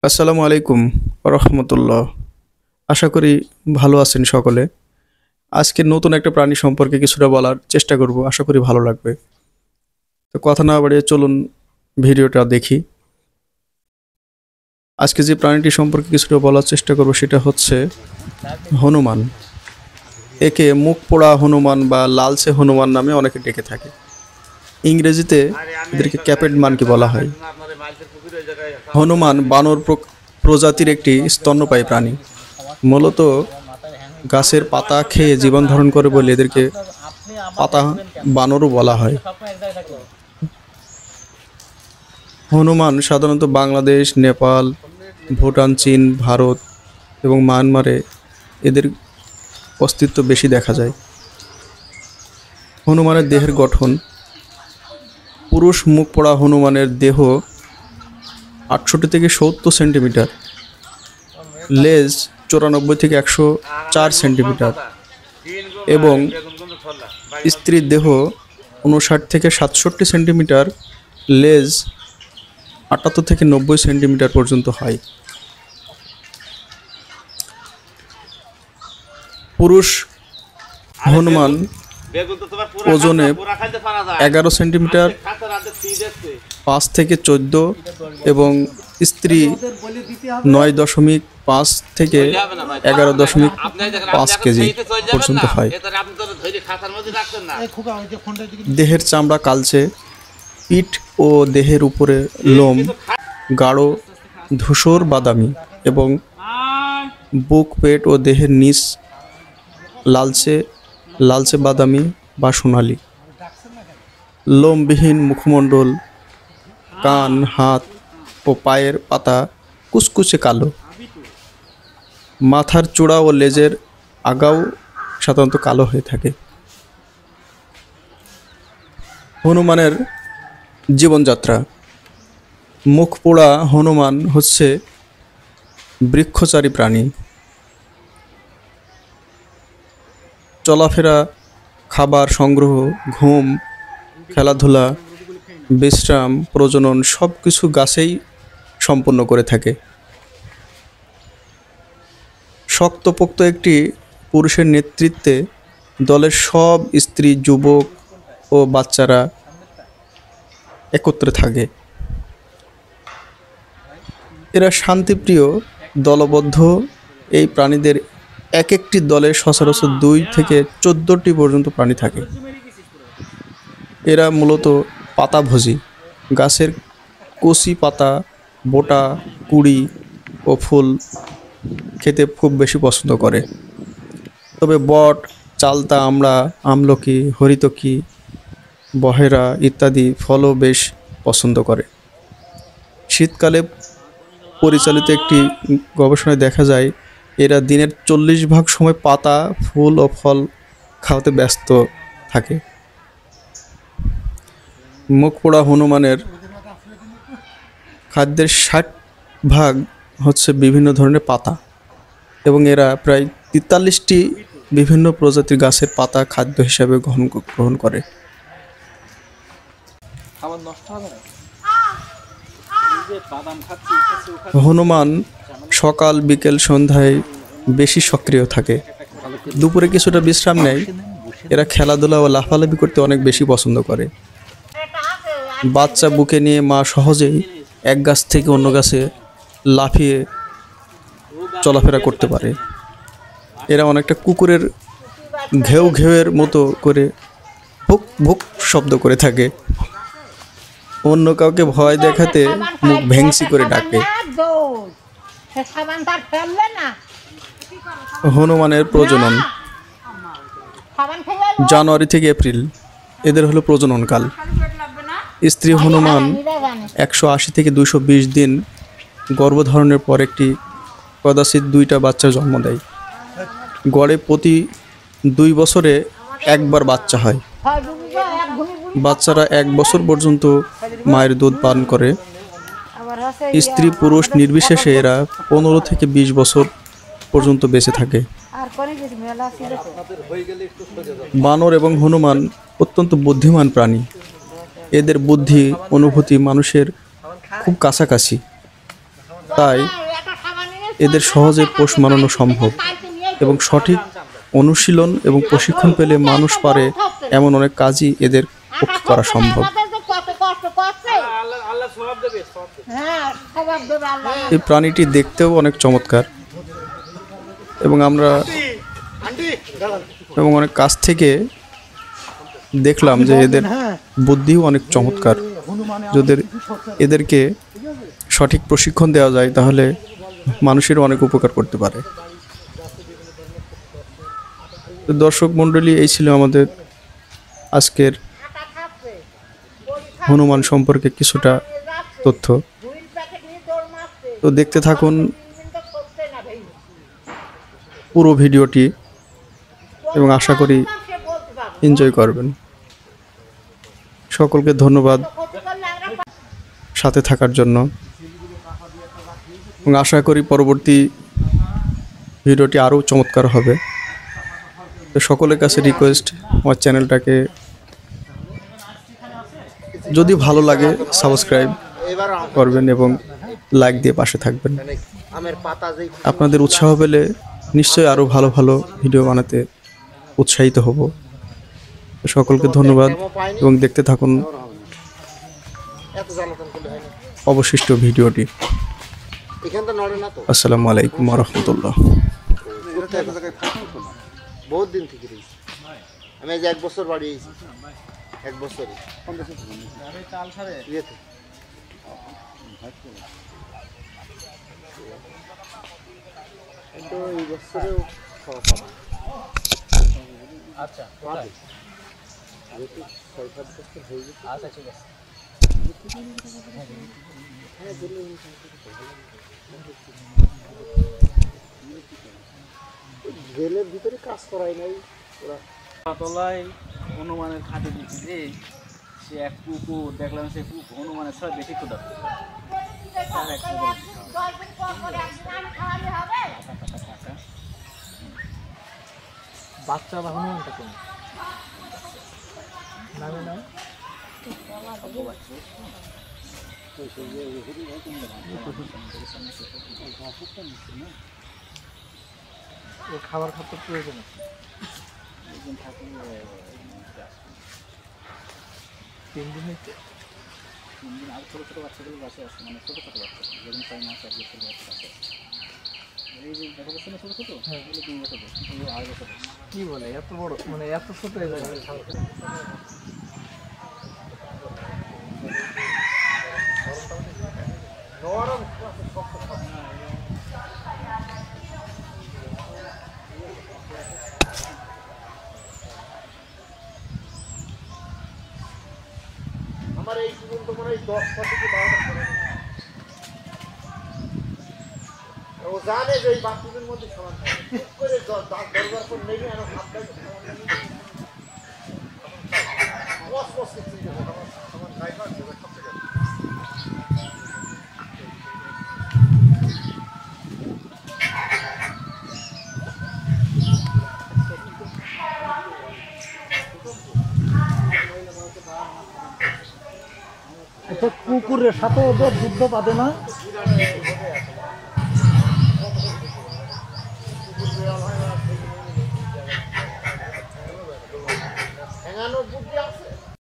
আসসালামু আলাইকুম রহমতুল্লাহ। আশা করি ভালো আছেন সকলে। আজকে নতুন একটা প্রাণী সম্পর্কে কিছুটা বলার চেষ্টা করব, আশা করি ভালো লাগবে। তো কথা না বাড়িয়ে চলুন ভিডিওটা দেখি। আজকে যে প্রাণীটি সম্পর্কে কিছুটা বলার চেষ্টা করব সেটা হচ্ছে হনুমান। একে মুখ পোড়া হনুমান বা লালচে হনুমান নামে অনেকে ডেকে থাকে। ইংরেজিতে এদেরকে ক্যাপেড মানকি বলা হয়। হনুমান বানর প্রজাতির একটি স্তন্যপায়ী প্রাণী। মূলত গাছের পাতা খেয়ে জীবন ধারণ করে বলে এদেরকে পাতা বানরও বলা হয়। হনুমান সাধারণত বাংলাদেশ, নেপাল, ভুটান, চীন, ভারত এবং মায়ানমারে এদের অস্তিত্ব বেশি দেখা যায়। হনুমানের দেহের গঠন: পুরুষ মুখ পোড়া হনুমানের দেহ 68 থেকে 70 সেন্টিমিটার, লেজ 94 থেকে 104 সেন্টিমিটার এবং স্ত্রীর দেহ 59 থেকে 67 সেন্টিমিটার, লেজ 78 থেকে 90 সেন্টিমিটার পর্যন্ত হয়। পুরুষ হনুমান ওজনে 11 সেন্টিমিটার, 5 থেকে 14 এবং স্ত্রী 9.5 থেকে 11.5 কেজি পর্যন্ত হয়। দেহের চামড়া কালচে, পিঠ ও দেহের উপরে লোম গাঢ় ধূসর বাদামি এবং বুক, পেট ও দেহের নিচ লালচে বাদামি বা সোনালী। লোমবিহীন মুখমণ্ডল, কান, হাত ও পায়ের পাতা কুচকুচে কালো। মাথার চূড়া ও লেজের আগাও সাধারণত কালো হয়ে থাকে। হনুমানের জীবনযাত্রা: মুখ পোড়া হনুমান হচ্ছে বৃক্ষচারী প্রাণী। চলাফেরা, খাবার সংগ্রহ, ঘুম, খেলাধুলা, বিশ্রাম, প্রজনন সব কিছু গাছেই সম্পন্ন করে থাকে। শক্তপোক্ত একটি পুরুষের নেতৃত্বে দলের সব স্ত্রী, যুবক ও বাচ্চারা একত্রে থাকে। এরা শান্তিপ্রিয়, দলবদ্ধ। এই প্রাণীদের এক একটি দলে সচরাচর 2 থেকে 14টি পর্যন্ত প্রাণী থাকে। এরা মূলত পাতাভোজী। গাছের কচি পাতা, বোটা, কুড়ি ও ফুল খেতে খুব বেশি পছন্দ করে। তবে বট, চালতা, আমড়া, আমলকি, হরিতকি, বহেরা ইত্যাদি ফলও বেশ পছন্দ করে। শীতকালে পরিচালিত একটি গবেষণায় দেখা যায় এরা দিনের 40 ভাগ সময় পাতা, ফুল ও ফল খাওয়াতে ব্যস্ত থাকে। মুখ পোড়া হনুমানের খাদ্যের 60 ভাগ হচ্ছে বিভিন্ন ধরনের পাতা এবং এরা প্রায় 43টি বিভিন্ন প্রজাতির গাছের পাতা খাদ্য হিসাবে গ্রহণ করে। হনুমান সকাল, বিকেল, সন্ধ্যায় বেশি সক্রিয় থাকে। দুপুরে কিছুটা বিশ্রাম নেয়। এরা খেলাধুলা ও লাফালাফি করতে অনেক বেশি পছন্দ করে। বাচ্চা বুকে নিয়ে মা সহজেই এক গাছ থেকে অন্য গাছে লাফিয়ে চলাফেরা করতে পারে। এরা অনেকটা কুকুরের ঘেউয়ের মতো করে ভুক ভুক শব্দ করে থাকে। অন্য কাউকে ভয় দেখাতে মুখ ভেংসি করে ডাকে। হনুমানের প্রজনন: জানুয়ারি থেকে এপ্রিল এদের হলো প্রজননকাল। স্ত্রী হনুমান 180 থেকে 220 দিন গর্ভধারণের পর একটি কদাচিৎ 2টা বাচ্চা জন্ম দেয়। গড়ে প্রতি 2 বছরে একবার বাচ্চা হয়। বাচ্চারা 1 বছর পর্যন্ত মায়ের দুধ পান করে। স্ত্রী পুরুষ নির্বিশেষে এরা 15 থেকে 20 বছর পর্যন্ত বেঁচে থাকে। বানর এবং হনুমান অত্যন্ত বুদ্ধিমান প্রাণী। এদের বুদ্ধি, অনুভূতি মানুষের খুব কাছাকাছি। তাই এদের সহজে পোষ মানানো সম্ভব এবং সঠিক অনুশীলন এবং প্রশিক্ষণ পেলে মানুষ পারে এমন অনেক কাজই এদের পক্ষে করা সম্ভব। এই প্রাণীটি দেখতেও অনেক চমৎকার এবং আমরা অনেক কাছ থেকে দেখলাম যে এদের বুদ্ধিও অনেক চমৎকার। যদি এদেরকে সঠিক প্রশিক্ষণ দেওয়া যায় তাহলে মানুষেরও অনেক উপকার করতে পারে। তো দর্শক মণ্ডলী, এই ছিল আমাদের আজকের হনুমান সম্পর্কে কিছুটা তথ্য। তো দেখতে থাকুন পুরো ভিডিওটি এবং আশা করি এনজয় করবেন। সকলকে ধন্যবাদ সাথে থাকার জন্য এবং আশা করি পরবর্তী ভিডিওটি আরও চমৎকার হবে। তো সকলের কাছে রিকোয়েস্ট, আমার চ্যানেলটাকে যদি ভালো লাগে সাবস্ক্রাইব করবেন এবং লাইক দিয়ে পাশে থাকবেন। আপনাদের উৎসাহ পেলে নিশ্চয়ই আরও ভালো ভালো ভিডিও বানাতে উৎসাহিত হব। সকলকে ধন্যবাদ এবং দেখতে থাকুন অবশিষ্ট ভিডিওটি। আসসালামু আলাইকুম ওয়া রাহমাতুল্লাহ। বহুত দিন থেকে রয়েছি আমি, আজ 1 বছর বাড়ি এসেছি। 1 বছরে কিন্তু এই বছরেও আচ্ছা 6-7 বছর হয়ে গেছে। আচ্ছা ঠিক আছে। জেলের ভিতরে কাজ করাই নাই ওরা। তলায় হনুমানের খাটে দিচ্ছি যে সে এক কুকুর দেখলাম, সে হনুমানের সব বেশি ক্ষুদা। বাচ্চা বা হনুমানটা কোন নামে নাম খাবার খাদ্য প্রয়োজন আছে। 3 দিন হচ্ছে, 3 দিন আর ছোটো ছোটো বাচ্চাগুলো বাসে আসে, মানে ছোটো ছোটো বাচ্চা যেমন 6 মাস 1 বছর বাচ্চা আসে। এই যে দেখা যাচ্ছে না ছোটো ছোটো, হ্যাঁ 3 বছর 2.5 বছর। কী বলে এত বড়, মানে এত ছোটো হয়ে যাবে? আমার এই জীবন তো মনে হয় 10টা থেকে 12টা করে। ও জানে যে এই বাথরুমের মধ্যে সমান করে দরবার করে নেবে আর হাতটা বস বস করতে হবে। আমার ড্রাইভার যে সব থেকে আচ্ছা, কুকুরের সাথে ওদের যুদ্ধ বাঁধে না? হ্যাঙানো বুদ্ধি আছে।